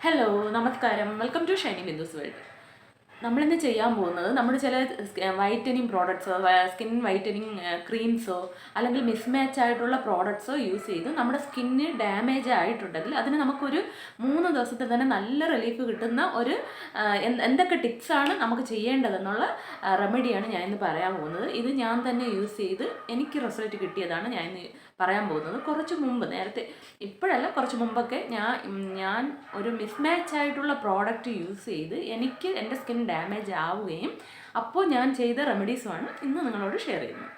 Hello നമസ്കാരം, welcome to shynibindhu'sworld. നമ്മളിന്ന് ചെയ്യാൻ പോകുന്നത് നമ്മൾ ചില വൈറ്റനിങ് പ്രോഡക്ട്സോ സ്കിൻ വൈറ്റനിങ് ക്രീംസോ അല്ലെങ്കിൽ മിസ്മാച്ച് ആയിട്ടുള്ള പ്രോഡക്ട്സോ യൂസ് ചെയ്ത് നമ്മുടെ സ്കിന്ന് ഡാമേജ് ആയിട്ടുണ്ടെങ്കിൽ അതിന് നമുക്കൊരു 3 ദിവസത്തിൽ തന്നെ നല്ല റിലീഫ് കിട്ടുന്ന ഒരു എന്തൊക്കെ ടിപ്സാണ് നമുക്ക് ചെയ്യേണ്ടതെന്നുള്ള റെമഡിയാണ് ഞാൻ ഇന്ന് പറയാൻ പോകുന്നത്. ഇത് ഞാൻ തന്നെ യൂസ് ചെയ്ത് എനിക്ക് റിസൾട്ട് കിട്ടിയതാണ് ഞാൻ ഇന്ന് പറയാൻ പോകുന്നത്. കുറച്ച് മുമ്പ് നേരത്തെ ഇപ്പോഴല്ല, കുറച്ച് മുമ്പൊക്കെ ഞാൻ ഒരു മിസ്മാച്ച് ആയിട്ടുള്ള പ്രോഡക്റ്റ് യൂസ് ചെയ്ത് എനിക്ക് എൻ്റെ സ്കിൻ ഡാമേജ് ആവുകയും അപ്പോൾ ഞാൻ ചെയ്ത റെമഡീസുമാണ് ഇന്ന് നിങ്ങളോട് ഷെയർ ചെയ്യുന്നത്.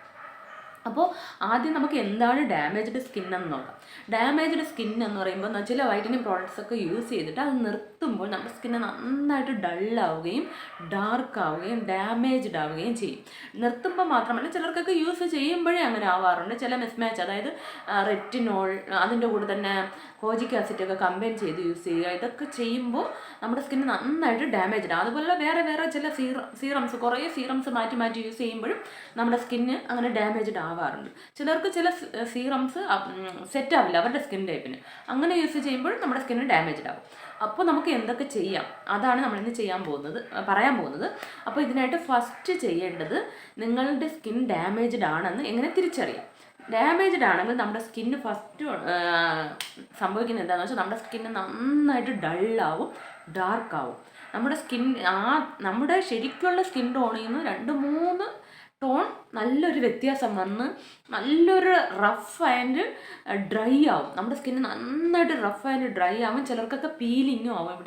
അപ്പോൾ ആദ്യം നമുക്ക് എന്താണ് ഡാമേജ്ഡ് സ്കിൻ എന്ന് നോക്കാം. ഡാമേജ്ഡ് സ്കിൻ എന്ന് പറയുമ്പോൾ ചില വൈറ്റനിങ് പ്രോഡക്റ്റ്സ് ഒക്കെ യൂസ് ചെയ്തിട്ട് അത് നിർത്തുമ്പോൾ നമ്മുടെ സ്കിന്ന് നന്നായിട്ട് ഡള്ളാവുകയും ഡാർക്ക് ആവുകയും ഡാമേജ്ഡ് ആവുകയും ചെയ്യും. നിർത്തുമ്പോൾ മാത്രമല്ല, ചിലർക്കൊക്കെ യൂസ് ചെയ്യുമ്പോഴേ അങ്ങനെ ആവാറുണ്ട്. ചില മിസ്മാച്ച്, അതായത് റെറ്റിനോൾ, അതിൻ്റെ കൂടെ തന്നെ കോജിക് ആസിഡൊക്കെ കമ്പൈൻ ചെയ്ത് യൂസ് ചെയ്യുക, ഇതൊക്കെ ചെയ്യുമ്പോൾ നമ്മുടെ സ്കിന്ന് നന്നായിട്ട് ഡാമേജ്ഡ് ആവും. അതുപോലെ വേറെ ചില സീറംസ്, കുറേ സീറംസ് മാറ്റി മാറ്റി യൂസ് ചെയ്യുമ്പോഴും നമ്മുടെ സ്കിന്ന് അങ്ങനെ ഡാമേജ്ഡ് ആവാറുണ്ട്. ചിലർക്ക് ചില സീറംസ് സെറ്റ് ആവില്ല അവരുടെ സ്കിൻ ടൈപ്പിന്. അങ്ങനെ യൂസ് ചെയ്യുമ്പോഴും നമ്മുടെ സ്കിന്ന് ഡാമേജ്ഡ് ആവും. അപ്പോൾ നമുക്ക് എന്തൊക്കെ ചെയ്യാം, അതാണ് നമ്മളിന്ന് പറയാൻ പോകുന്നത്. അപ്പോൾ ഇതിനായിട്ട് ഫസ്റ്റ് ചെയ്യേണ്ടത്, നിങ്ങളുടെ സ്കിൻ ഡാമേജ്ഡ് ആണെന്ന് എങ്ങനെ തിരിച്ചറിയാം. ഡാമേജ്ഡ് ആണെങ്കിൽ നമ്മുടെ സ്കിന്ന് ഫസ്റ്റ് സംഭവിക്കുന്നത് എന്താണെന്ന് വെച്ചാൽ നമ്മുടെ സ്കിന്ന് നന്നായിട്ട് ഡള്ളാവും, ഡാർക്കാവും. നമ്മുടെ ശരിക്കുള്ള സ്കിൻ ടോണിൽ നിന്ന് 2-3 ടോൺ നല്ലൊരു വ്യത്യാസം വന്ന് നല്ലൊരു റഫ് ആൻഡ് ഡ്രൈ ആവും. നമ്മുടെ സ്കിന്ന് നന്നായിട്ട് റഫ് ആൻഡ് ഡ്രൈ ആവും. ചിലർക്കൊക്കെ പീലിങ്ങും ആവും.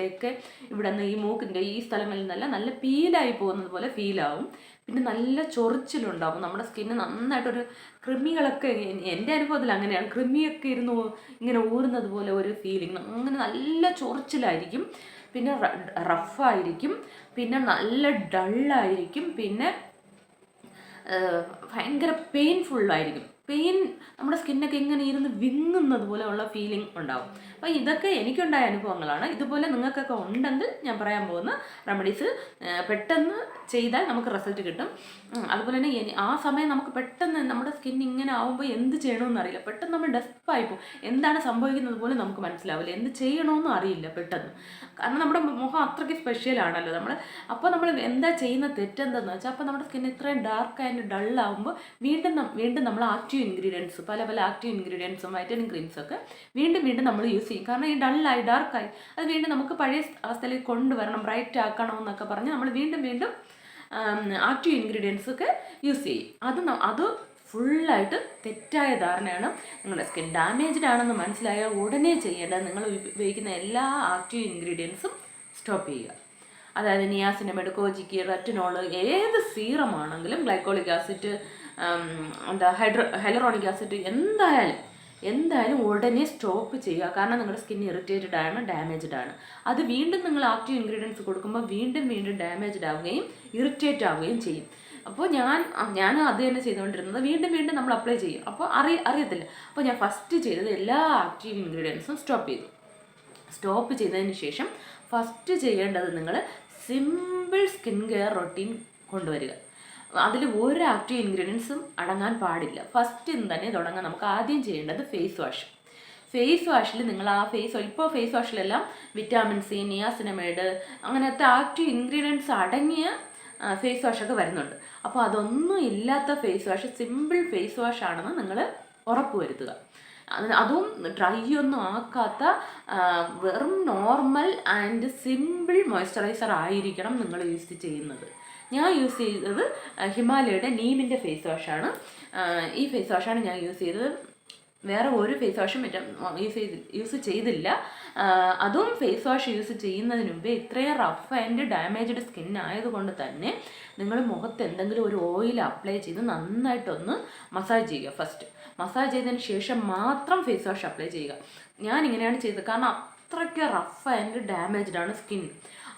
ഇവിടെ നിന്ന് ഈ മൂക്കിൻ്റെ ഈ സ്ഥലങ്ങളിൽ നിന്നല്ല, നല്ല പീലായി പോകുന്നത് പോലെ ഫീലാവും. പിന്നെ നല്ല ചൊറിച്ചിലുണ്ടാവും. നമ്മുടെ സ്കിന്ന് നന്നായിട്ടൊരു കൃമികളൊക്കെ, എൻ്റെ അനുഭവത്തിൽ അങ്ങനെയാണ്, കൃമിയൊക്കെ ഇരുന്ന് ഇങ്ങനെ ഊറുന്നത് പോലെ ഒരു ഫീലിംഗ്. അങ്ങനെ നല്ല ചൊറിച്ചിലായിരിക്കും, പിന്നെ റഫായിരിക്കും, പിന്നെ നല്ല ഡള്ളായിരിക്കും, പിന്നെ ഭയങ്കര പെയിൻഫുള്ളായിരിക്കും. നമ്മുടെ സ്കിന്നൊക്കെ ഇങ്ങനെ ഇരുന്ന് വിങ്ങുന്നത് പോലെ ഉള്ള ഫീലിംഗ് ഉണ്ടാവും. അപ്പോൾ ഇതൊക്കെ എനിക്കുണ്ടായ അനുഭവങ്ങളാണ്. ഇതുപോലെ നിങ്ങൾക്കൊക്കെ ഉണ്ടെങ്കിൽ ഞാൻ പറയാൻ പോകുന്ന റെമഡീസ് പെട്ടെന്ന് ചെയ്താൽ നമുക്ക് റിസൾട്ട് കിട്ടും. അതുപോലെ തന്നെ ആ സമയം നമുക്ക് പെട്ടെന്ന് നമ്മുടെ സ്കിൻ ഇങ്ങനെ ആവുമ്പോൾ എന്ത് ചെയ്യണമെന്ന് അറിയില്ല. പെട്ടെന്ന് നമ്മൾ ഡെസ്പായി പോകും. എന്താണ് സംഭവിക്കുന്നത് പോലും നമുക്ക് മനസ്സിലാവില്ല, എന്ത് ചെയ്യണമെന്നും അറിയില്ല പെട്ടെന്ന്. കാരണം നമ്മുടെ മുഖം അത്രയ്ക്ക് സ്പെഷ്യലാണല്ലോ അപ്പോൾ നമ്മൾ എന്താ ചെയ്യുന്ന തെറ്റെന്തെന്ന് വെച്ചാൽ, അപ്പോൾ നമ്മുടെ സ്കിൻ ഇത്രയും ഡാർക്ക് ആൻഡ് ഡള്ളാവുമ്പോൾ വീണ്ടും നമ്മൾ ആക്റ്റീവ് ഇൻഗ്രീഡിയൻസ്, പല ആക്റ്റീവ് ഇൻഗ്രീഡിയൻസും വൈറ്റനിങ് ക്രീംസൊക്കെ വീണ്ടും നമ്മൾ യൂസ് ചെയ്യും. കാരണം ഈ ഡള്ളായി ഡാർക്കായി അത് വീണ്ടും നമുക്ക് പഴയ അവസ്ഥയിലേക്ക് കൊണ്ടുവരണം, ബ്രൈറ്റ് ആക്കണം എന്നൊക്കെ പറഞ്ഞ് നമ്മൾ വീണ്ടും ആക്റ്റീവ് ഇൻഗ്രീഡിയൻസ് ഒക്കെ യൂസ് ചെയ്യും. അത് ഫുള്ളായിട്ട് തെറ്റായ ധാരണയാണ്. നിങ്ങളുടെ സ്കിൻ ഡാമേജ്ഡ് ആണെന്ന് മനസ്സിലായാൽ ഉടനെ ചെയ്യേണ്ടത്, നിങ്ങൾ ഉപയോഗിക്കുന്ന എല്ലാ ആക്റ്റീവ് ഇൻഗ്രീഡിയൻസും സ്റ്റോപ്പ് ചെയ്യുക. അതായത് നിയാസിനമൈഡ്, കോജിക്ക്, റെറ്റിനോൾ, ഏത് സീറമാണെങ്കിലും, ഗ്ലൈക്കോളിക് ആസിഡ്, ഹൈലറോണിക് ആസിഡ്, എന്തായാലും ഉടനെ സ്റ്റോപ്പ് ചെയ്യുക. കാരണം നിങ്ങളുടെ സ്കിൻ ഇറിറ്റേറ്റഡ് ആണ്, ഡാമേജ്ഡ് ആണ്. അത് വീണ്ടും നിങ്ങൾ ആക്റ്റീവ് ഇൻഗ്രീഡിയൻസ് കൊടുക്കുമ്പോൾ വീണ്ടും ഡാമേജ്ഡ് ആവുകയും ഇറിറ്റേറ്റ് ആവുകയും ചെയ്യും. അപ്പോൾ ഞാൻ അത് തന്നെ ചെയ്തുകൊണ്ടിരുന്നത്. വീണ്ടും നമ്മൾ അപ്ലൈ ചെയ്യും. അപ്പോൾ അറിയത്തില്ല. അപ്പോൾ ഞാൻ ഫസ്റ്റ് ചെയ്തത് എല്ലാ ആക്റ്റീവ് ഇൻഗ്രീഡിയൻസും സ്റ്റോപ്പ് ചെയ്തതിന് ശേഷം ഫസ്റ്റ് ചെയ്യേണ്ടത്, നിങ്ങൾ സിമ്പിൾ സ്കിൻ കെയർ റൊട്ടീൻ കൊണ്ടുവരിക. അതിൽ ഒരു ആക്റ്റീവ് ഇൻഗ്രീഡിയൻസും അടങ്ങാൻ പാടില്ല. ഫസ്റ്റ് തന്നെ തുടങ്ങാൻ നമുക്ക് ആദ്യം ചെയ്യേണ്ടത് ഫേസ് വാഷിൽ നിങ്ങൾ ഇപ്പോൾ ഫേസ് വാഷിലെല്ലാം വിറ്റാമിൻ സി, നിയാസിനമൈഡ്, അങ്ങനത്തെ ആക്റ്റീവ് ഇൻഗ്രീഡിയൻസ് അടങ്ങിയ ഫേസ് വാഷൊക്കെ വരുന്നുണ്ട്. അപ്പോൾ അതൊന്നും ഇല്ലാത്ത face wash, simple face wash ആണെന്ന് നിങ്ങൾ ഉറപ്പുവരുത്തുക. അതും ഡ്രൈ ഒന്നും ആക്കാത്ത വെറും നോർമൽ ആൻഡ് സിമ്പിൾ മോയ്സ്ചറൈസർ ആയിരിക്കണം നിങ്ങൾ യൂസ് ചെയ്യുന്നത്. ഞാൻ യൂസ് ചെയ്തത് ഹിമാലയയുടെ നീമിൻ്റെ ഫേസ് വാഷാണ്. ഈ ഫേസ് വാഷാണ് ഞാൻ യൂസ് ചെയ്തത്. വേറെ ഒരു ഫേസ് വാഷും യൂസ് ചെയ്തില്ല. അതും ഫേസ് വാഷ് യൂസ് ചെയ്യുന്നതിന് മുമ്പേ ഇത്രയും റഫ് ആൻഡ് ഡാമേജ്ഡ് സ്കിൻ ആയതുകൊണ്ട് തന്നെ നിങ്ങൾ മുഖത്ത് എന്തെങ്കിലും ഒരു ഓയിൽ അപ്ലൈ ചെയ്ത് നന്നായിട്ടൊന്ന് മസാജ് ചെയ്യുക. ഫസ്റ്റ് മസാജ് ചെയ്തതിന് ശേഷം മാത്രം ഫേസ് വാഷ് അപ്ലൈ ചെയ്യുക. ഞാൻ ഇങ്ങനെയാണ് ചെയ്തത്. കാരണം അത്രയ്ക്ക് റഫ് ആൻഡ് ഡാമേജ്ഡ് ആണ് സ്കിൻ.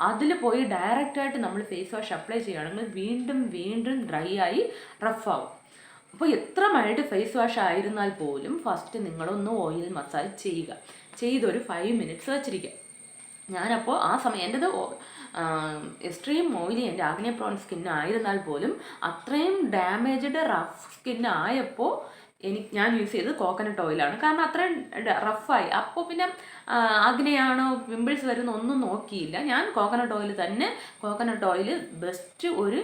അതിൽ പോയി ഡയറക്റ്റായിട്ട് നമ്മൾ ഫേസ് വാഷ് അപ്ലൈ ചെയ്യുകയാണെങ്കിൽ വീണ്ടും ഡ്രൈ ആയി റഫാവും. അപ്പോൾ എത്ര മൈൽഡ് ഫേസ് വാഷ് ആയിരുന്നാൽ പോലും ഫസ്റ്റ് നിങ്ങളൊന്ന് ഓയിൽ മസാജ് ചെയ്യുക. ചെയ്തൊരു 5 മിനിറ്റ്സ് വെച്ചിരിക്കുക. ഞാനപ്പോൾ ആ സമയം എൻ്റെത് എക്സ്ട്രീം ഓയിലി എൻ്റെ ആഗ്നേ പ്രോൺ സ്കിൻ ആയിരുന്നാൽ പോലും അത്രയും ഡാമേജ്ഡ് റഫ് സ്കിൻ ആയപ്പോൾ ഞാൻ യൂസ് ചെയ്തത് കോക്കനട്ട് ഓയിലാണ്. കാരണം അത്രയും റഫായി. അപ്പോൾ പിന്നെ അഗ്നയാണോ പിമ്പിൾസ് വരുന്ന ഒന്നും നോക്കിയില്ല. ഞാൻ കോക്കനട്ട് ഓയിൽ തന്നെ, കോക്കനട്ട് ഓയിൽ ബെസ്റ്റ് ഒരു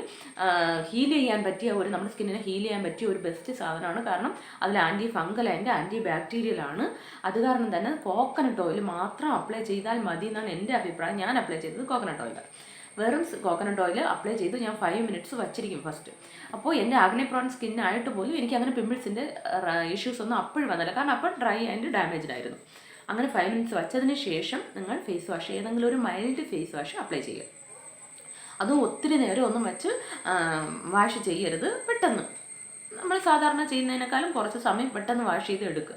ഹീൽ ചെയ്യാൻ പറ്റിയ ഒരു, നമ്മുടെ സ്കിന്നിനെ ഹീൽ ചെയ്യാൻ പറ്റിയ ഒരു ബെസ്റ്റ് സാധനമാണ്. കാരണം അതിൽ ആൻറ്റി ഫംഗൽ ആൻഡ് ആൻറ്റി ബാക്ടീരിയലാണ്. അത് കാരണം തന്നെ കോക്കനട്ട് ഓയിൽ മാത്രം അപ്ലൈ ചെയ്താൽ മതി എന്നാണ് എൻ്റെ അഭിപ്രായം. ഞാൻ അപ്ലൈ ചെയ്തത് കോക്കനട്ട് ഓയിലാണ്. വെറും കോക്കനട്ട് ഓയിൽ അപ്ലൈ ചെയ്ത് ഞാൻ 5 മിനിറ്റ്സ് വച്ചിരിക്കും ഫസ്റ്റ്. അപ്പോൾ എൻ്റെ ആഗ്നെ പ്രോൺ സ്കിന്നായിട്ട് പോലും എനിക്ക് അങ്ങനെ പിമ്പിൾസിൻ്റെ ഇഷ്യൂസ് ഒന്നും അപ്പോഴും വന്നില്ല. കാരണം അപ്പോൾ ഡ്രൈ ആൻഡ് ഡാമേജ്ഡ് ആയിരുന്നു. അങ്ങനെ 5 മിനിറ്റ്സ് വച്ചതിന് ശേഷം നിങ്ങൾ ഫേസ് വാഷ്, ഏതെങ്കിലും ഒരു മൈൽഡ് ഫേസ് വാഷ് അപ്ലൈ ചെയ്യുക. അതും ഒത്തിരി നേരം ഒന്നും വെച്ച് വാഷ് ചെയ്യരുത്. പെട്ടെന്ന് നമ്മൾ സാധാരണ ചെയ്യുന്നതിനേക്കാളും കുറച്ച് സമയം പെട്ടെന്ന് വാഷ് ചെയ്ത്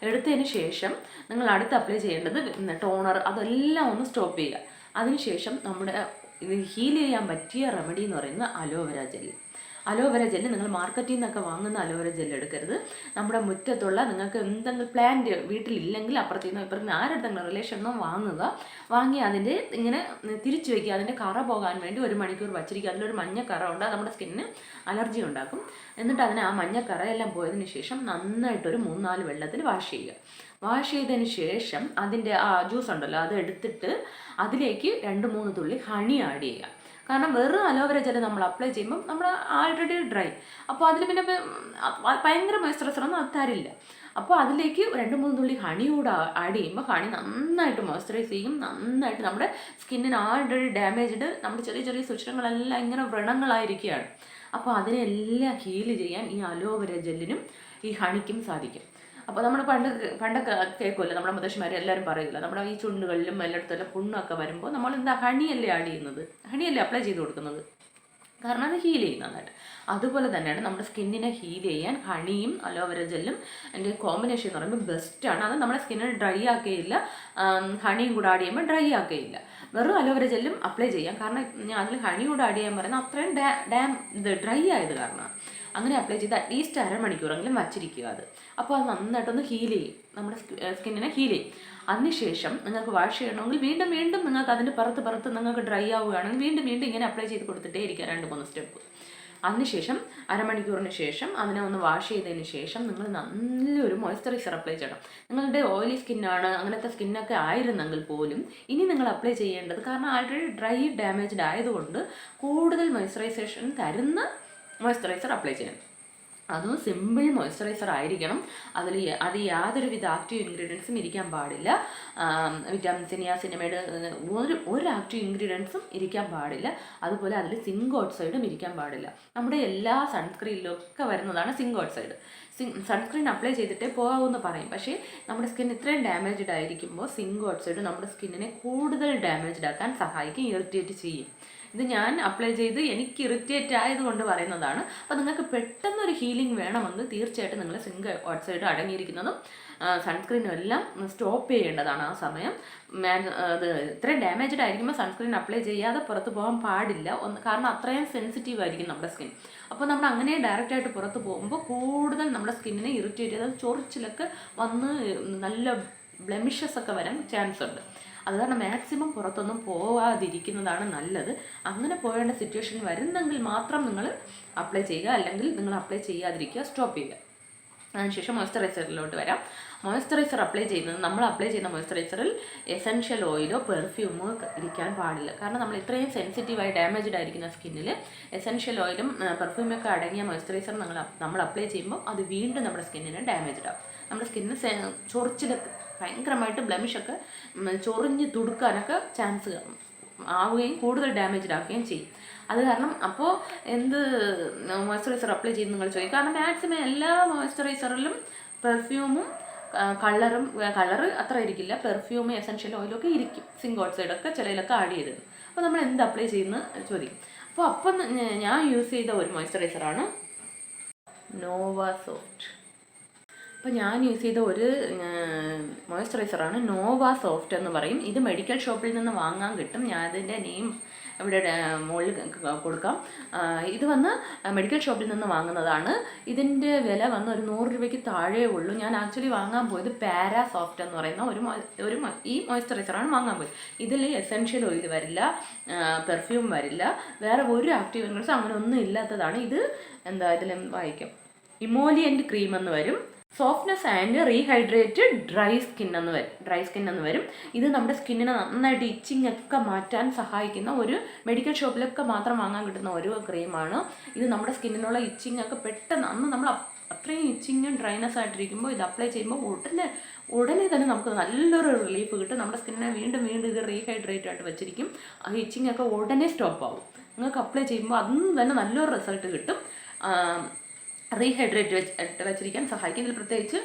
എടുത്തതിന് ശേഷം നിങ്ങൾ അടുത്ത് അപ്ലൈ ചെയ്യേണ്ടത് ടോണർ, അതെല്ലാം ഒന്ന് സ്റ്റോപ്പ് ചെയ്യുക. അതിനുശേഷം നമ്മുടെ ഇത് ഹീൽ ചെയ്യാൻ പറ്റിയ റെമഡി എന്ന് പറയുന്നത് അലോവേര ജെല്ല്. അലോവേര ജെല്ല് നിങ്ങൾ മാർക്കറ്റിൽ നിന്നൊക്കെ വാങ്ങുന്ന അലോവേര ജെല്ല് എടുക്കരുത്. നമ്മുടെ മുറ്റത്തുള്ള, നിങ്ങൾക്ക് എന്തെങ്കിലും പ്ലാന്റ് വീട്ടിലില്ലെങ്കിൽ അപ്പുറത്തു നിന്നോ ഇപ്പുറത്ത് നിന്ന് ആരെടുത്തെങ്കിലും റിലേഷനോ വാങ്ങി അതിൻ്റെ ഇങ്ങനെ തിരിച്ചു വയ്ക്കുക. അതിൻ്റെ കറ പോകാൻ വേണ്ടി 1 മണിക്കൂർ വച്ചിരിക്കുക. അതിലൊരു മഞ്ഞ കറ ഉണ്ട്, നമ്മുടെ സ്കിന്നിന് അലർജി ഉണ്ടാക്കും. എന്നിട്ട് അതിന് ആ മഞ്ഞ കറയെല്ലാം പോയതിന് ശേഷം നന്നായിട്ടൊരു 3-4 വെള്ളത്തിൽ വാഷ് ചെയ്യുക. വാഷ് ചെയ്തതിന് ശേഷം അതിൻ്റെ ആ ജ്യൂസ് ഉണ്ടല്ലോ അത് എടുത്തിട്ട് അതിലേക്ക് 2-3 തുള്ളി ഹണി ആഡ് ചെയ്യുക. കാരണം വെറും അലോവേര ജെല്ല് നമ്മൾ അപ്ലൈ ചെയ്യുമ്പം നമ്മൾ ആൾറെഡി ഡ്രൈ, അപ്പോൾ അതിൽ പിന്നെ ഭയങ്കര മോയ്സ്ചറൈസറൊന്നും അത് തരില്ല. അപ്പോൾ അതിലേക്ക് 2-3 തുള്ളി ഹണി കൂടെ ആഡ് ചെയ്യുമ്പോൾ ഹണി നന്നായിട്ട് മോയ്സ്ചറൈസ് ചെയ്യും. നന്നായിട്ട് നമ്മുടെ സ്കിന്നിന് ആൾറെഡി ഡാമേജ്ഡ്, നമ്മുടെ ചെറിയ ചെറിയ സുഷിരങ്ങളെല്ലാം ഇങ്ങനെ വ്രണങ്ങളായിരിക്കുകയാണ്. അപ്പോൾ അതിനെല്ലാം ഹീൽ ചെയ്യാൻ ഈ അലോവേര ജെല്ലിനും ഈ ഹണിക്കും സാധിക്കും. അപ്പോൾ നമ്മൾ പണ്ടൊക്കെ കേൾക്കുമല്ലോ, നമ്മുടെ മുത്തശ്ശിമാർ എല്ലാവരും പറയില്ല, നമ്മുടെ ഈ ചുണ്ടുകളിലും എല്ലായിടത്തും പുണ്ണൊക്കെ വരുമ്പോൾ നമ്മൾ എന്താ ഹണിയല്ലേ ആഡ് ചെയ്യുന്നത്, ഹണിയല്ലേ അപ്ലൈ ചെയ്ത് കൊടുക്കുന്നത്, കാരണം അത് ഹീൽ ചെയ്യുന്നതായിട്ട്. അതുപോലെ തന്നെയാണ് നമ്മുടെ സ്കിന്നിനെ ഹീൽ ചെയ്യാൻ ഹണിയും അലോവേര ജെല്ലും എൻ്റെ കോമ്പിനേഷൻ എന്ന് പറയുമ്പോൾ ബെസ്റ്റാണ്. അത് നമ്മുടെ സ്കിന്നിനെ ഡ്രൈ ആക്കുകയില്ല, ഹണിയും കൂടെ ആഡ് ചെയ്യുമ്പോൾ ഡ്രൈ ആക്കുകയില്ല. വെറും അലോവേര ജെല്ലും അപ്ലൈ ചെയ്യാം. കാരണം ഞാൻ അതിൽ ഹണി കൂടെ ആഡ് ചെയ്യാൻ പറയുന്നത് അത്രയും ഇത് ഡ്രൈ ആയത് കാരണമാണ്. അങ്ങനെ അപ്ലൈ ചെയ്ത് അറ്റ്ലീസ്റ്റ് 1/2 മണിക്കൂറെങ്കിലും വച്ചിരിക്കുക അത്. അപ്പോൾ അത് നന്നായിട്ടൊന്ന് ഹീൽ ചെയ്യും, നമ്മുടെ സ്കിന്നിനെ ഹീൽ ചെയ്യും. അതിനുശേഷം നിങ്ങൾക്ക് വാഷ് ചെയ്യണമെങ്കിൽ വീണ്ടും നിങ്ങൾക്ക് അതിൻ്റെ പുറത്ത് നിങ്ങൾക്ക് ഡ്രൈ ആവുകയാണെങ്കിൽ വീണ്ടും ഇങ്ങനെ അപ്ലൈ ചെയ്ത് കൊടുത്തിട്ടേ ഇരിക്കുക 2-3 സ്റ്റെപ്പ്. അതിനുശേഷം 1/2 മണിക്കൂറിന് ശേഷം അതിനെ ഒന്ന് വാഷ് ചെയ്തതിന് ശേഷം നിങ്ങൾ നല്ലൊരു മോയ്സ്ചറൈസർ അപ്ലൈ ചെയ്യണം. നിങ്ങളുടെ ഓയിലി സ്കിന്നാണ്, അങ്ങനത്തെ സ്കിന്നൊക്കെ ആയിരുന്നെങ്കിൽ പോലും ഇനി നിങ്ങൾ അപ്ലൈ ചെയ്യേണ്ടത്, കാരണം ആൾറെഡി ഡ്രൈ ഡാമേജ്ഡ് ആയതുകൊണ്ട് കൂടുതൽ മോയ്സ്ചറൈസേഷൻ തരുന്ന മോയ്സ്ചറൈസർ അപ്ലൈ ചെയ്യണം. അതും സിമ്പിൾ മോയ്സ്ചറൈസർ ആയിരിക്കണം. അത് യാതൊരുവിധ ആക്റ്റീവ് ഇൻഗ്രീഡിയൻസും ഇരിക്കാൻ പാടില്ല. വിറ്റാമിൻ സി, നിയാസിനമൈഡ്, ഒരു ആക്റ്റീവ് ഇൻഗ്രീഡിയൻസും ഇരിക്കാൻ പാടില്ല. അതുപോലെ അതിൽ സിങ്ക് ഓക്സൈഡും ഇരിക്കാൻ പാടില്ല. നമ്മുടെ എല്ലാ സൺസ്ക്രീനിലൊക്കെ വരുന്നതാണ് സിങ്ക് ഓക്സൈഡ്. സൺസ്ക്രീൻ അപ്ലൈ ചെയ്തിട്ടേ പോകാമെന്ന് പറയും. പക്ഷേ നമ്മുടെ സ്കിൻ ഇത്രയും ഡാമേജ്ഡ് ആയിരിക്കുമ്പോൾ സിങ്ക് ഓക്സൈഡ് നമ്മുടെ സ്കിന്നിനെ കൂടുതൽ ഡാമേജ്ഡ് ആക്കാൻ സഹായിക്കും, ഇറിറ്റേറ്റ് ചെയ്യും. ഇത് ഞാൻ അപ്ലൈ ചെയ്ത് എനിക്ക് ഇറിറ്റേറ്റ് ആയതുകൊണ്ട് പറയുന്നതാണ്. അപ്പോൾ നിങ്ങൾക്ക് പെട്ടെന്നൊരു ഹീലിംഗ് വേണമെങ്കിൽ തീർച്ചയായിട്ടും നിങ്ങൾ സിങ്ക് ഓക്സൈഡ് അടങ്ങിയിരിക്കുന്നതും സൺസ്ക്രീനും എല്ലാം സ്റ്റോപ്പ് ചെയ്യേണ്ടതാണ് ആ സമയം. അത് ഇത്രയും ഡാമേജ്ഡ് ആയിരിക്കുമ്പോൾ സൺസ്ക്രീൻ അപ്ലൈ ചെയ്യാതെ പുറത്ത് പോകാൻ പാടില്ല. കാരണം അത്രയും സെൻസിറ്റീവ് ആയിരിക്കും നമ്മുടെ സ്കിൻ. അപ്പോൾ നമ്മൾ അങ്ങനെ ഡയറക്റ്റായിട്ട് പുറത്ത് പോകുമ്പോൾ കൂടുതൽ നമ്മുടെ സ്കിന്നിനെ ഇറിറ്റേറ്റ് ചെയ്ത് ചൊറിച്ചിലൊക്കെ വന്ന് നല്ല ബ്ലെമിഷസ് ഒക്കെ വരാൻ ചാൻസ് ഉണ്ട്. അത് കാരണം മാക്സിമം പുറത്തൊന്നും പോവാതിരിക്കുന്നതാണ് നല്ലത്. അങ്ങനെ പോകേണ്ട സിറ്റുവേഷൻ വരുന്നെങ്കിൽ മാത്രം നിങ്ങൾ അപ്ലൈ ചെയ്യുക, അല്ലെങ്കിൽ നിങ്ങൾ അപ്ലൈ ചെയ്യാതിരിക്കുക, സ്റ്റോപ്പ് ചെയ്യുക. അതിനുശേഷം മോയ്സ്ചറൈസറിലോട്ട് വരാം. മോയ്സ്ചറൈസർ നമ്മൾ അപ്ലൈ ചെയ്യുന്ന മോയ്സ്ചറൈസറിൽ എസെൻഷ്യൽ ഓയിലോ പെർഫ്യൂമോ ഇരിക്കാൻ പാടില്ല. കാരണം നമ്മൾ ഇത്രയും സെൻസിറ്റീവായി ഡാമേജ്ഡ് ആയിരിക്കുന്ന സ്കിന്നിൽ എസെൻഷ്യൽ ഓയിലും പെർഫ്യൂമൊക്കെ അടങ്ങിയ മോയ്സ്ചറൈസർ നമ്മൾ അപ്ലൈ ചെയ്യുമ്പോൾ അത് വീണ്ടും നമ്മുടെ സ്കിന്നിനെ ഡാമേജ്ഡ് ആവും. നമ്മുടെ സ്കിന്നിന് ചൊറിച്ചിലൊക്കെ ഭയങ്കരമായിട്ട് ബ്ലെമിഷൊക്കെ ചൊറിഞ്ഞ് തുടുക്കാനൊക്കെ ചാൻസ് ആവുകയും കൂടുതൽ ഡാമേജ്ഡ് ആക്കുകയും ചെയ്യും. അത് കാരണം അപ്പോൾ എന്ത് മോയ്സ്ചറൈസർ അപ്ലൈ ചെയ്ത് നിങ്ങൾ ചോദിക്കും. കാരണം മാക്സിമം എല്ലാ മോയ്സ്ചറൈസറിലും പെർഫ്യൂമും കളറ് അത്ര ഇരിക്കില്ല, പെർഫ്യൂമും എസെൻഷ്യൽ ഓയിലും ഒക്കെ ഇരിക്കും. സിങ്ക് ഓക്സൈഡൊക്കെ ചിലയിലൊക്കെ ആഡ് ചെയ്തിരുന്നു. അപ്പോൾ നമ്മൾ എന്ത് അപ്ലൈ ചെയ്യുന്നു ചോദിക്കും. അപ്പം ഞാൻ യൂസ് ചെയ്ത ഒരു മോയ്സ്ചറൈസറാണ് നോവ സോഫ്റ്റ്. അപ്പോൾ ഞാൻ യൂസ് ചെയ്ത ഒരു മോയ്സ്ചറൈസറാണ് നോവ സോഫ്റ്റ് എന്ന് പറയും. ഇത് മെഡിക്കൽ ഷോപ്പിൽ നിന്ന് വാങ്ങാൻ കിട്ടും. ഞാൻ അതിൻ്റെ നെയിം ഇവിടെ മുകളിൽ കൊടുക്കാം. ഇത് മെഡിക്കൽ ഷോപ്പിൽ നിന്ന് വാങ്ങുന്നതാണ്. ഇതിൻ്റെ വില ഒരു 100 രൂപയ്ക്ക് താഴെ ഉള്ളൂ. ഞാൻ ആക്ച്വലി വാങ്ങാൻ പോയത് പാരാ സോഫ്റ്റ് എന്ന് പറയുന്ന ഈ മോയ്സ്ചറൈസറാണ് വാങ്ങാൻ പോയത്. ഇതിൽ എസെൻഷ്യൽ ഓയിൽ വരില്ല, പെർഫ്യൂം വരില്ല, വേറെ ഒരു ആക്റ്റീവ് ഇൻഗ്രീഡിയൻസ് അങ്ങനെ ഒന്നും ഇല്ലാത്തതാണ്. ഇത് ഇതിൽ വായിക്കും, ഇമോലിയൻ്റ് ക്രീം എന്ന് വരും. സോഫ്റ്റ്നെസ് ആൻഡ് റീഹൈഡ്രേറ്റഡ് ഡ്രൈ സ്കിൻ എന്ന് വരും. ഇത് നമ്മുടെ സ്കിന്നിനെ നന്നായിട്ട് ഇച്ചിങ് ഒക്കെ മാറ്റാൻ സഹായിക്കുന്ന ഒരു മെഡിക്കൽ ഷോപ്പിലൊക്കെ മാത്രം വാങ്ങാൻ കിട്ടുന്ന ഒരു ക്രീമാണ്. ഇത് നമ്മുടെ സ്കിന്നിനുള്ള ഇച്ചിങ് ഒക്കെ പെട്ടെന്ന് നമ്മൾ അത്രയും ഇച്ചിങ്ങും ഡ്രൈനെസ് ആയിട്ടിരിക്കുമ്പോൾ ഇത് അപ്ലൈ ചെയ്യുമ്പോൾ ഉടനെ തന്നെ നമുക്ക് നല്ലൊരു റിലീഫ് കിട്ടും. നമ്മുടെ സ്കിന്നിനെ വീണ്ടും വീണ്ടും ഇത് റീഹൈഡ്രേറ്റ് ആയിട്ട് വെച്ചിരിക്കും. ആ ഇച്ചിങ് ഒക്കെ ഉടനെ സ്റ്റോപ്പ് ആവും. നിങ്ങൾക്ക് അപ്ലൈ ചെയ്യുമ്പോൾ അന്ന് തന്നെ നല്ലൊരു റിസൾട്ട് കിട്ടും. റീഹൈഡ്രേറ്റ് വെച്ചിരിക്കാൻ സഹായിക്കും. ഇതിൽ പ്രത്യേകിച്ച്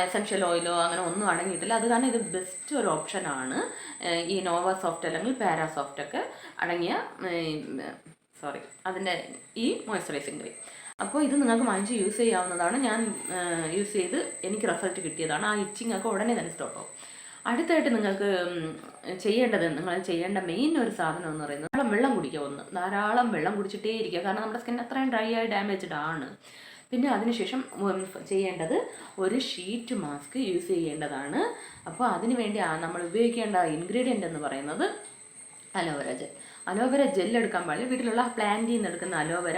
എസെൻഷ്യൽ ഓയിലോ അങ്ങനെ ഒന്നും അടങ്ങിയിട്ടില്ല. അത് കാരണം ഇത് ബെസ്റ്റ് ഒരു ഓപ്ഷനാണ്. ഈ നോവ സോഫ്റ്റ് അല്ലെങ്കിൽ പാരാസോഫ്റ്റ് ഒക്കെ അടങ്ങിയ അതിൻ്റെ ഈ മോയ്സ്ചറൈസിങ് ക്രീം. അപ്പോൾ ഇത് നിങ്ങൾക്ക് വാങ്ങിച്ച് യൂസ് ചെയ്യാവുന്നതാണ്. ഞാൻ യൂസ് ചെയ്ത് എനിക്ക് റിസൾട്ട് കിട്ടിയതാണ്. ആ ഇച്ചിങ് ഒക്കെ ഉടനെ തന്നെ സ്റ്റോപ്പ് ആവും. അടുത്തായിട്ട് നിങ്ങൾക്ക് നിങ്ങൾ ചെയ്യേണ്ട മെയിൻ ഒരു സാധനം എന്ന് പറയുന്നത് വെള്ളം കുടിക്കുക. ധാരാളം വെള്ളം കുടിച്ചിട്ടേ ഇരിക്കുക. കാരണം നമ്മുടെ സ്കിൻ അത്രയും ഡ്രൈ ആയി ഡാമേജ്ഡ് ആണ്. പിന്നെ അതിനുശേഷം ചെയ്യേണ്ടത് ഒരു ഷീറ്റ് മാസ്ക് യൂസ് ചെയ്യേണ്ടതാണ്. അപ്പോൾ അതിന് വേണ്ടി നമ്മൾ ഉപയോഗിക്കേണ്ട ഇൻഗ്രീഡിയൻ്റ് എന്ന് പറയുന്നത് അലോവേര ജെൽ. അലോവേര ജെൽ എടുക്കാൻ പാടില്ല. വീട്ടിലുള്ള പ്ലാന്റിൽ നിന്ന് എടുക്കുന്ന അലോവേര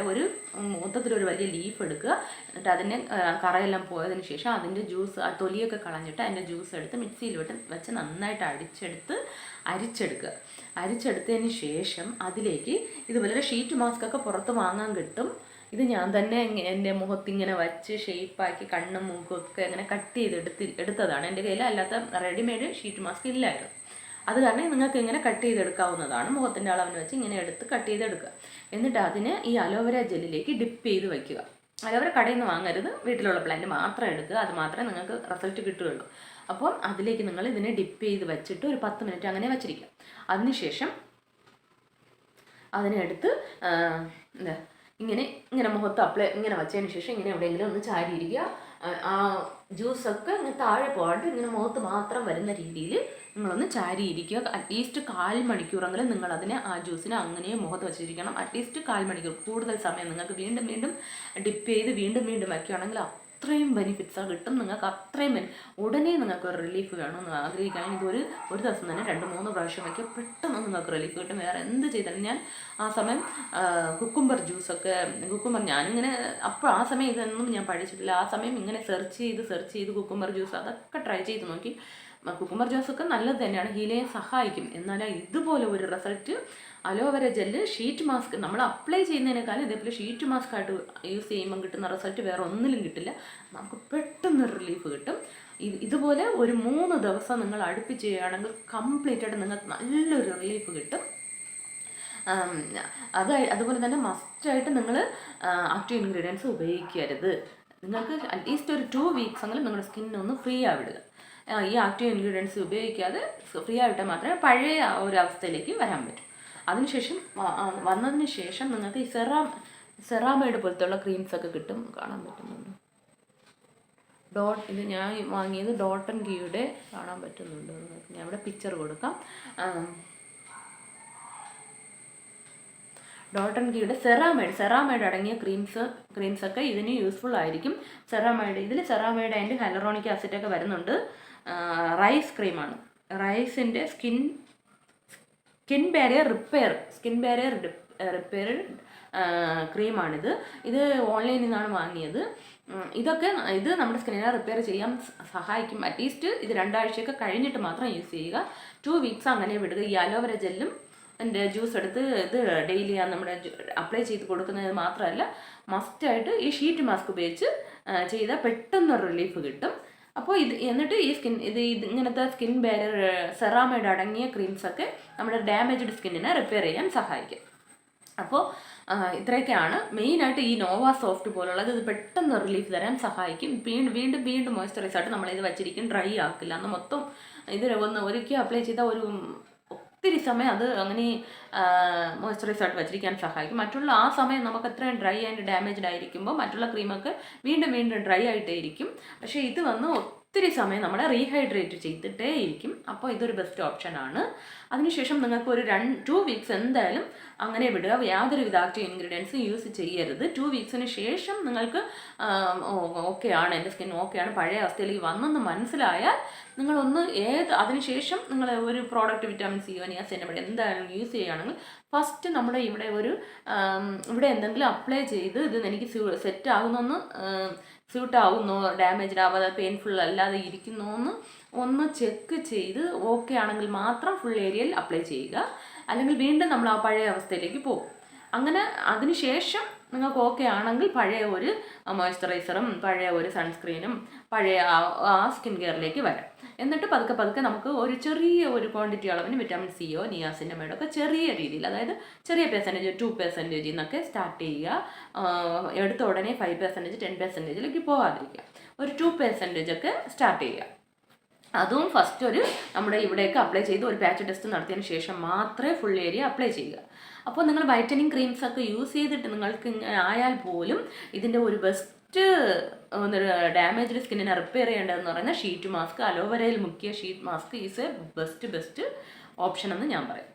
മൊത്തത്തിലൊരു വലിയ ലീഫ് എടുക്കുക. എന്നിട്ട് അതിൻ്റെ കറയെല്ലാം പോയതിന് ശേഷം അതിൻ്റെ ജ്യൂസ്, ആ തൊലിയൊക്കെ കളഞ്ഞിട്ട് അതിൻ്റെ ജ്യൂസ് എടുത്ത് മിക്സിയിൽ വെച്ച് നന്നായിട്ട് അരിച്ചെടുക്കുക. അരിച്ചെടുത്തതിന് ശേഷം അതിലേക്ക് ഇതുപോലെ ഷീറ്റ് മാസ്ക് ഒക്കെ പുറത്ത് വാങ്ങാൻ കിട്ടും. ഇത് ഞാൻ തന്നെ എൻ്റെ മുഖത്തിങ്ങനെ വച്ച് ഷേപ്പാക്കി കണ്ണും മൂക്കും ഒക്കെ ഇങ്ങനെ കട്ട് എടുത്തതാണ്. എൻ്റെ കയ്യിൽ അല്ലാത്ത റെഡിമെയ്ഡ് ഷീറ്റ് മാസ്ക് ഇല്ലായിരുന്നു. അത് കാരണം നിങ്ങൾക്ക് ഇങ്ങനെ കട്ട് ചെയ്തെടുക്കാവുന്നതാണ്. മുഖത്തിൻ്റെ അളവിന് വെച്ച് ഇങ്ങനെ എടുത്ത് കട്ട് ചെയ്തെടുക്കുക. എന്നിട്ട് അതിനെ ഈ അലോവേര ജെല്ലിലേക്ക് ഡിപ്പ് ചെയ്ത് വയ്ക്കുക. അലോവേര കടയിൽ നിന്ന് വാങ്ങരുത്, വീട്ടിലുള്ള പ്ലാന്റ് മാത്രം എടുക്കുക. അത് മാത്രമേ നിങ്ങൾക്ക് റിസൾട്ട് കിട്ടുകയുള്ളൂ. അപ്പോൾ അതിലേക്ക് നിങ്ങൾ ഇതിനെ ഡിപ്പ് ചെയ്ത് വെച്ചിട്ട് ഒരു 10 മിനിറ്റ് അങ്ങനെ വച്ചിരിക്കുക. അതിനുശേഷം അതിനെ എടുത്ത് ഇങ്ങനെ മുഖത്ത് ഇങ്ങനെ വച്ചതിന് ശേഷം ഇങ്ങനെ എവിടെയെങ്കിലും ഒന്ന് ചാരിയിരിക്കുക. ആ ജ്യൂസൊക്കെ ഇങ്ങനെ താഴെ പോകാണ്ട് ഇങ്ങനെ മുഖത്ത് മാത്രം വരുന്ന രീതിയിൽ നിങ്ങളൊന്ന് ചാരിയിരിക്കുക. അറ്റ്ലീസ്റ്റ് 1/4 മണിക്കൂറെങ്കിലും നിങ്ങളതിനെ ആ ജ്യൂസിനെ അങ്ങനെ മുഖത്ത് വെച്ചിരിക്കണം. അറ്റ്ലീസ്റ്റ് 1/4 മണിക്കൂർ. കൂടുതൽ സമയം നിങ്ങൾക്ക് വീണ്ടും വീണ്ടും ഡിപ്പ് ചെയ്ത് വീണ്ടും വീണ്ടും വയ്ക്കുകയാണെങ്കിൽ അത്രയും ബെനിഫിറ്റ്സാണ് കിട്ടും. നിങ്ങൾക്ക് അത്രയും ഉടനെ നിങ്ങൾക്ക് ഒരു റിലീഫ് വേണമെന്ന് ആഗ്രഹിക്കുകയാണെങ്കിൽ ഒരു ദിവസം തന്നെ 2-3 പ്രാവശ്യം വയ്ക്കുക. പെട്ടെന്ന് നിങ്ങൾക്ക് റിലീഫ് കിട്ടും. വേറെ എന്ത് ചെയ്താലും ഞാൻ ആ സമയം കുക്കുംബർ ഞാനിങ്ങനെ അപ്പോൾ ആ സമയം ഇതൊന്നും ഞാൻ പഠിച്ചിട്ടില്ല. ആ സമയം ഇങ്ങനെ സെർച്ച് ചെയ്ത് കുക്കുംബർ ജ്യൂസ് അതൊക്കെ ട്രൈ ചെയ്ത് നോക്കി. കുക്കുംബർ ജ്യൂസൊക്കെ നല്ലത് തന്നെയാണ്, ഹീൽ ചെയ്യാൻ സഹായിക്കും. എന്നാൽ ഇതുപോലെ ഒരു result aloe vera gel sheet mask നമ്മൾ അപ്ലൈ ചെയ്യുന്നതിനേക്കാളും ഇതേപോലെ ഷീറ്റ് മാസ്ക് ആയിട്ട് യൂസ് ചെയ്യുമ്പം കിട്ടുന്ന റിസൾട്ട് വേറെ ഒന്നിലും കിട്ടില്ല. നമുക്ക് പെട്ടെന്ന് റിലീഫ് കിട്ടും. ഇതുപോലെ ഒരു 3 ദിവസം നിങ്ങൾ അടുപ്പിച്ച് ചെയ്യുകയാണെങ്കിൽ കംപ്ലീറ്റ് ആയിട്ട് നിങ്ങൾക്ക് നല്ലൊരു റിലീഫ് കിട്ടും. അതുപോലെ തന്നെ മസ്റ്റായിട്ട് നിങ്ങൾ ആക്റ്റീവ് ഇൻഗ്രീഡിയൻസ് ഉപയോഗിക്കരുത്. നിങ്ങൾക്ക് അറ്റ്ലീസ്റ്റ് ഒരു 2 വീക്സ് എങ്കിലും നിങ്ങളുടെ സ്കിന്നൊന്ന് ഫ്രീ ആവിടുക. ഈ ആക്റ്റീവ് ഇൻഗ്രീഡിയൻസ് ഉപയോഗിക്കാതെ ഫ്രീ ആയിട്ട് മാത്രമേ പഴയ ഒരു അവസ്ഥയിലേക്ക് വരാൻ പറ്റൂ. അതിനുശേഷം വന്നതിന് ശേഷം നിങ്ങൾക്ക് ഈ സെറാമൈഡ് പോലത്തെയുള്ള ക്രീംസൊക്കെ കിട്ടും. കാണാൻ പറ്റുന്നുണ്ട്. ഇത് ഞാൻ വാങ്ങിയത് ഡോട്ടൻ ഗീയുടെ കാണാൻ പറ്റുന്നുണ്ട്. ഞാൻ ഇവിടെ പിക്ചർ കൊടുക്കാം. ഡോട്ടൻ ഗീയുടെ സെറാമൈഡ് അടങ്ങിയ ക്രീംസൊക്കെ ഇതിന് യൂസ്ഫുൾ ആയിരിക്കും. ഇതിൽ സെറാമൈഡ് ആൻഡ് ഹൈലറോണിക് ആസിഡൊക്കെ വരുന്നുണ്ട്. റൈസ് ക്രീമാണ്. റൈസിൻ്റെ സ്കിൻ ബാരിയർ റിപ്പയർ ക്രീമാണിത്. ഇത് ഓൺലൈനിൽ നിന്നാണ് വാങ്ങിയത്. ഇത് നമ്മുടെ സ്കിന്നിനെ റിപ്പയർ ചെയ്യാൻ സഹായിക്കും. അറ്റ്ലീസ്റ്റ് ഇത് 2 ആഴ്ചയൊക്കെ കഴിഞ്ഞിട്ട് മാത്രം യൂസ് ചെയ്യുക. 2 വീക്സ് അങ്ങനെ വിടുക. ഈ അലോവേര ജെല്ലും എൻ്റെ ജ്യൂസ് എടുത്ത് ഇത് ഡെയിലി നമ്മുടെ അപ്ലൈ ചെയ്ത് കൊടുക്കുന്നത് മാത്രമല്ല, മസ്റ്റായിട്ട് ഈ ഷീറ്റ് മാസ്ക് ഉപയോഗിച്ച് ചെയ്താൽ പെട്ടെന്നൊരു റിലീഫ് കിട്ടും. അപ്പോൾ എന്നിട്ട് ഇങ്ങനത്തെ സ്കിൻ ബാരിയർ സെറാമൈഡ് അടങ്ങിയ ക്രീംസൊക്കെ നമ്മുടെ ഡാമേജ്ഡ് സ്കിന്നിനെ റിപ്പയർ ചെയ്യാൻ സഹായിക്കും. അപ്പോൾ ഇത്രയൊക്കെയാണ് മെയിനായിട്ട് ഈ നോവ സോഫ്റ്റ് പോലുള്ളത്. ഇത് പെട്ടെന്ന് റിലീഫ് തരാൻ സഹായിക്കും. വീണ്ടും മോയ്സ്ചറൈസ് ആയിട്ട് നമ്മളിത് വച്ചിരിക്കും. ഡ്രൈ ആക്കില്ല. അന്ന് മൊത്തം ഇത് ഒരിക്കൽ അപ്ലൈ ചെയ്താൽ ഒത്തിരി സമയം അത് അങ്ങനെ മോയ്സ്ചറൈസ് ആയിട്ട് വെച്ചിരിക്കാൻ സഹായിക്കും. മറ്റുള്ള ആ സമയം നമുക്ക് എത്രയും ഡ്രൈ ആൻഡ് ഡാമേജ്ഡ് ആയിരിക്കുമ്പോൾ മറ്റുള്ള ക്രീമൊക്കെ വീണ്ടും ഡ്രൈ ആയിട്ടേ ഇരിക്കും. പക്ഷേ ഇത് ഒത്തിരി സമയം നമ്മളെ റീഹൈഡ്രേറ്റ് ചെയ്തിട്ടേ ഇരിക്കും. അപ്പോൾ ഇതൊരു ബെസ്റ്റ് ഓപ്ഷനാണ്. അതിനുശേഷം നിങ്ങൾക്ക് ഒരു 2 വീക്സ് എന്തായാലും അങ്ങനെ വിടുക. യാതൊരുവിധ ആക്റ്റീവ് ഇൻഗ്രീഡിയൻസ് യൂസ് ചെയ്യരുത്. 2 വീക്സിന് ശേഷം നിങ്ങൾക്ക് ഓക്കെയാണ്, എൻ്റെ സ്കിൻ ഓക്കെയാണ്, പഴയ അവസ്ഥയിലേക്ക് വന്നെന്ന് മനസ്സിലായാൽ നിങ്ങളൊന്ന് അതിനുശേഷം നിങ്ങൾ ഒരു പ്രോഡക്റ്റ് വിറ്റാമിൻ സി നിയാസിനമൈഡ് എന്തായാലും യൂസ് ചെയ്യുകയാണെങ്കിൽ ഫസ്റ്റ് നമ്മുടെ ഇവിടെ എന്തെങ്കിലും അപ്ലൈ ചെയ്ത് ഇത് എനിക്ക് സെറ്റ് ആകുന്നെന്ന് സ്യൂട്ട് ആവുന്നോ, ഡാമേജ്ഡ് ആവാതെ പെയിൻഫുൾ അല്ലാതെ ഇരിക്കുന്നോ എന്ന് ഒന്ന് ചെക്ക് ചെയ്ത് ഓക്കെ ആണെങ്കിൽ മാത്രം ഫുൾ ഏരിയയിൽ അപ്ലൈ ചെയ്യുക. അല്ലെങ്കിൽ വീണ്ടും നമ്മൾ ആ പഴയ അവസ്ഥയിലേക്ക് പോകും. അങ്ങനെ അതിനുശേഷം നിങ്ങൾക്ക് ഓക്കെ ആണെങ്കിൽ പഴയ ഒരു മോയ്സ്ചറൈസറും പഴയ ഒരു സൺസ്ക്രീനും പഴയ ആ സ്കിൻ കെയറിലേക്ക് വരാം. എന്നിട്ട് പതുക്കെ പതുക്കെ നമുക്ക് ഒരു ചെറിയ ഒരു ക്വാണ്ടിറ്റി അളവിന് വിറ്റാമിൻ സിയോ നിയാസിനമൈഡോ ഒക്കെ ചെറിയ രീതിയിൽ, അതായത് ചെറിയ പെർസെൻറ്റേജ് 2% എന്നൊക്കെ സ്റ്റാർട്ട് ചെയ്യുക. എടുത്ത ഉടനെ 5%, 10%ലേക്ക് പോകാതിരിക്കുക. ഒരു 2% ഒക്കെ സ്റ്റാർട്ട് ചെയ്യുക. അതും ഫസ്റ്റ് നമ്മുടെ ഇവിടേക്ക് അപ്ലൈ ചെയ്ത് ഒരു പാച്ച് ടെസ്റ്റ് നടത്തിയതിന് ശേഷം മാത്രമേ ഫുൾ ഏരിയ അപ്ലൈ ചെയ്യുക. അപ്പോൾ നിങ്ങൾ വൈറ്റനിങ് ക്രീംസ് ഒക്കെ യൂസ് ചെയ്തിട്ട് നിങ്ങൾക്ക് ആയാൽ പോലും ഇതിൻ്റെ ഒരു ബെസ്റ്റ് ഡാമേജ്ഡ് സ്കിന്നിനെ റിപ്പയർ ചെയ്യേണ്ടതെന്ന് പറയുന്നത് ഷീറ്റ് മാസ്ക്, അലോവേരയിൽ മുക്കിയ sheet mask is a best option എന്ന് ഞാൻ പറയും.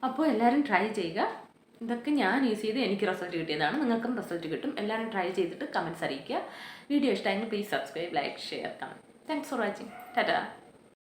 അപ്പോൾ എല്ലാവരും ട്രൈ ചെയ്യുക. ഇതൊക്കെ ഞാൻ യൂസ് ചെയ്ത് എനിക്ക് റിസൾട്ട് കിട്ടിയതാണ്. നിങ്ങൾക്കും റിസൾട്ട് കിട്ടും. എല്ലാവരും ട്രൈ ചെയ്തിട്ട് കമൻറ്റ്സ് അറിയിക്കുക. വീഡിയോ ഇഷ്ടമായെങ്കിൽ please subscribe, like, share, comment. Thanks for watching. Tata.